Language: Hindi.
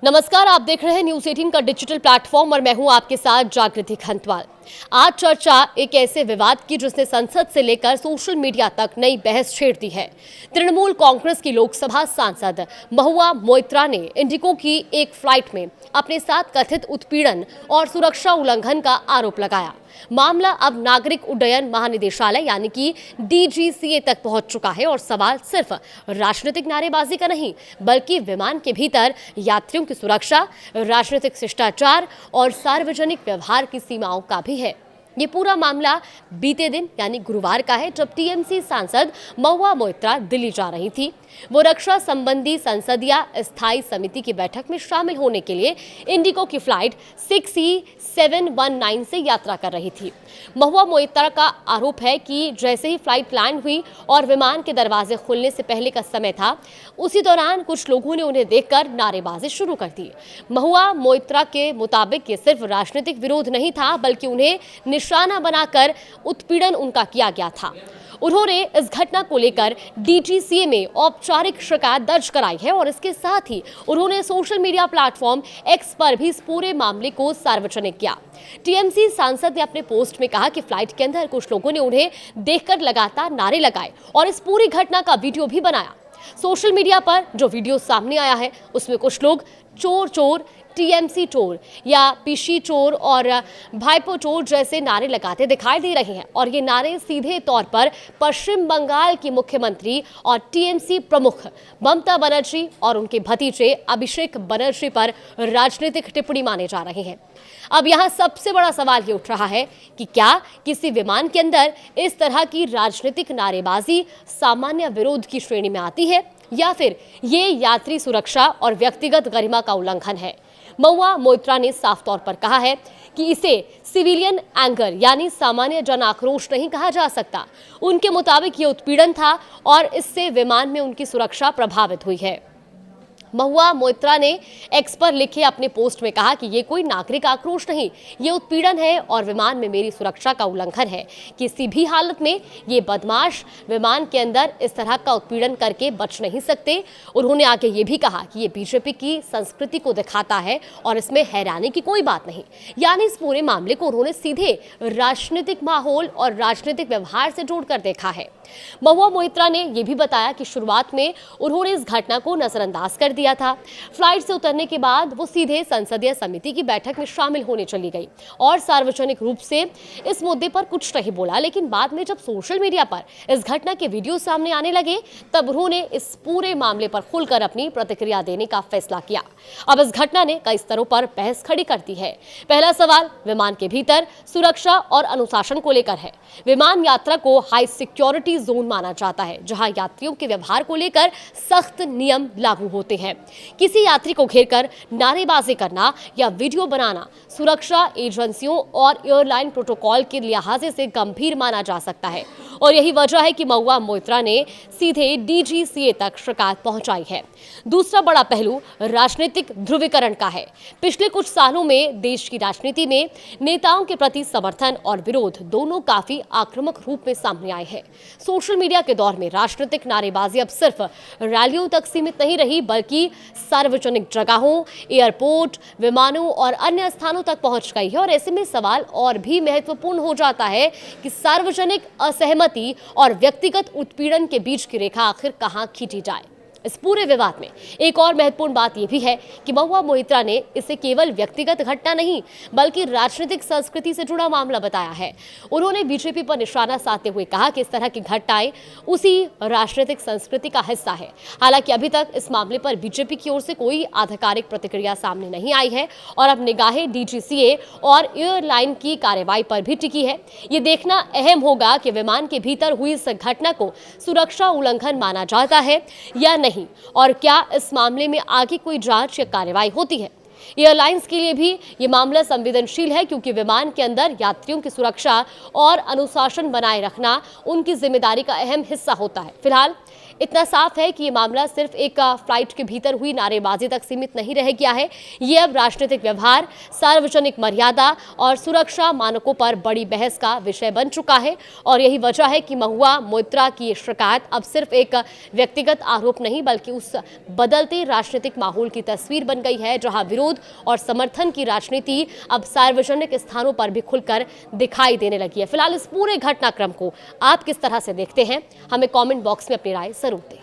नमस्कार, आप देख रहे हैं न्यूज 18 का डिजिटल प्लेटफॉर्म और मैं हूं आपके साथ जागृति खंतवाल। आज चर्चा एक ऐसे विवाद की जिसने संसद से लेकर सोशल मीडिया तक नई बहस छेड़ दी है। तृणमूल कांग्रेस की लोकसभा सांसद महुआ मोइत्रा ने इंडिगो की एक फ्लाइट में अपने साथ कथित उत्पीड़न और सुरक्षा उल्लंघन का आरोप लगाया। मामला अब नागरिक उड्डयन महानिदेशालय यानी कि डीजीसीए तक पहुंच चुका है और सवाल सिर्फ राजनीतिक नारेबाजी का नहीं बल्कि विमान के भीतर यात्रियों की सुरक्षा, राजनीतिक शिष्टाचार और सार्वजनिक व्यवहार की सीमाओं का भी है। ये पूरा मामला बीते दिन यानी गुरुवार का है, जब टीएमसी सांसद महुआ मोइत्रा दिल्ली जा रही थी। वो रक्षा संबंधी संसदीय स्थायी समिति की बैठक में शामिल होने के लिए इंडिगो की फ्लाइट 6E719 से यात्रा कर रही थी। महुआ मोइत्रा का आरोप है कि जैसे ही फ्लाइट लैंड हुई और विमान के दरवाजे खुलने से पहले का समय था, उसी दौरान कुछ लोगों ने उन्हें देखकर नारेबाजी शुरू कर दी। महुआ मोइत्रा के मुताबिक ये सिर्फ राजनीतिक विरोध नहीं था बल्कि उन्हें निशाना बनाकर उत्पीड़न उनका किया गया था। उन्होंने इस घटना को लेकर डीजीसीए में औपचारिक शिकायत दर्ज कराई है और इसके साथ ही उन्होंने सोशल मीडिया प्लेटफॉर्म एक्स पर भी इस पूरे मामले को सार्वजनिक किया। टीएमसी सांसद ने अपने पोस्ट में कहा कि फ्लाइट के अंदर कुछ लोगों ने उन्हें देखकर लगातार नारे लगाए और इस पूरी घटना का वीडियो भी बनाया। सोशल मीडिया पर जो वीडियो सामने आया है उसमें कुछ लोग चोर चोर, टीएमसी चोर या पीसी चोर और भाईपो चोर जैसे नारे लगाते दिखाई दे रहे हैं और ये नारे सीधे तौर पर पश्चिम बंगाल की मुख्यमंत्री और टीएमसी प्रमुख ममता बनर्जी और उनके भतीजे अभिषेक बनर्जी पर राजनीतिक टिप्पणी माने जा रहे हैं। अब यहाँ सबसे बड़ा सवाल ये उठ रहा है कि क्या किसी विमान के अंदर इस तरह की राजनीतिक नारेबाजी सामान्य विरोध की श्रेणी में आती है या फिर ये यात्री सुरक्षा और व्यक्तिगत गरिमा का उल्लंघन है। महुआ मोइत्रा ने साफ तौर पर कहा है कि इसे सिविलियन एंगर यानी सामान्य जन आक्रोश नहीं कहा जा सकता। उनके मुताबिक ये उत्पीड़न था और इससे विमान में उनकी सुरक्षा प्रभावित हुई है। महुआ मोइत्रा ने एक्स पर लिखे अपने पोस्ट में कहा कि ये कोई नागरिक आक्रोश नहीं, ये उत्पीड़न है और विमान में मेरी सुरक्षा का उल्लंघन है। किसी भी हालत में ये बदमाश विमान के अंदर इस तरह का उत्पीड़न करके बच नहीं सकते। उन्होंने आगे ये भी कहा कि ये बीजेपी की संस्कृति को दिखाता है और इसमें हैरानी की कोई बात नहीं। यानी इस पूरे मामले को उन्होंने सीधे राजनीतिक माहौल और राजनीतिक व्यवहार से जोड़कर देखा है। महुआ मोइत्रा ने यह भी बताया कि शुरुआत में उन्होंने इस घटना को नजरअंदाज कर दिया था। फ्लाइट से उतरने के बाद वो सीधे संसदीय समिति की बैठक में शामिल होने चली गई और सार्वजनिक रूप से इस मुद्दे पर कुछ नहीं बोला। लेकिन बाद में जब सोशल मीडिया पर इस घटना के वीडियो सामने आने लगे तब उन्होंने इस पूरे मामले पर खुलकर अपनी प्रतिक्रिया देने का फैसला किया। अब इस घटना ने कई स्तरों पर बहस खड़ी कर दी है। पहला सवाल विमान के भीतर सुरक्षा और अनुशासन को लेकर है। विमान यात्रा को हाई सिक्योरिटी जोन माना जाता है जहां यात्रियों के व्यवहार को लेकर सख्त नियम लागू होते हैं। किसी यात्री को घेरकर नारेबाजी करना या वीडियो बनाना सुरक्षा एजेंसियों और एयरलाइन प्रोटोकॉल के लिहाज से गंभीर माना जा सकता है और यही वजह है कि महुआ मोइत्रा ने सीधे डीजीसीए तक शिकायत पहुंचाई है। दूसरा बड़ा पहलू राजनीतिक ध्रुवीकरण का है। पिछले कुछ सालों में देश की राजनीति में नेताओं के प्रति समर्थन और विरोध दोनों काफी आक्रामक रूप में सामने आए हैं। सोशल मीडिया के दौर में राजनीतिक नारेबाजी अब सिर्फ रैलियों तक सीमित नहीं रही बल्कि सार्वजनिक जगहों, एयरपोर्ट, विमानों और अन्य स्थानों तक पहुंच गई है और ऐसे में सवाल और भी महत्वपूर्ण हो जाता है कि सार्वजनिक असहमति और व्यक्तिगत उत्पीड़न के बीच की रेखा आखिर कहां खींची जाए। इस पूरे विवाद में एक और महत्वपूर्ण बात यह भी है कि महुआ मोइत्रा ने इसे केवल व्यक्तिगत घटना नहीं बल्कि राजनीतिक संस्कृति से जुड़ा मामला बताया है। उन्होंने बीजेपी पर निशाना साधते हुए कहा कि इस तरह की घटनाएं उसी राजनीतिक संस्कृति का हिस्सा है। हालांकि अभी तक इस मामले पर बीजेपी की ओर से कोई आधिकारिक प्रतिक्रिया सामने नहीं आई है और अब निगाहें डीजीसीए और एयरलाइन की कार्रवाई पर भी टिकी है। ये देखना अहम होगा कि विमान के भीतर हुई इस घटना को सुरक्षा उल्लंघन माना जाता है या नहीं और क्या इस मामले में आगे कोई जांच या कार्रवाई होती है। एयरलाइंस के लिए भी ये मामला संवेदनशील है क्योंकि विमान के अंदर यात्रियों की सुरक्षा और अनुशासन बनाए रखना उनकी जिम्मेदारी का अहम हिस्सा होता है। फिलहाल इतना साफ है कि ये मामला सिर्फ एक फ्लाइट के भीतर हुई नारेबाजी तक सीमित नहीं रह गया है। ये अब राजनीतिक व्यवहार, सार्वजनिक मर्यादा और सुरक्षा मानकों पर बड़ी बहस का विषय बन चुका है। और यही वजह है कि महुआ मोइत्रा की शिकायत अब सिर्फ एक व्यक्तिगत आरोप नहीं बल्कि उस बदलते राजनीतिक माहौल की तस्वीर बन गई है, जहां विरोध और समर्थन की राजनीति अब सार्वजनिक स्थानों पर भी खुलकर दिखाई देने लगी है। फिलहाल इस पूरे घटनाक्रम को आप किस तरह से देखते हैं, हमें कमेंट बॉक्स में अपनी राय जरूर दें।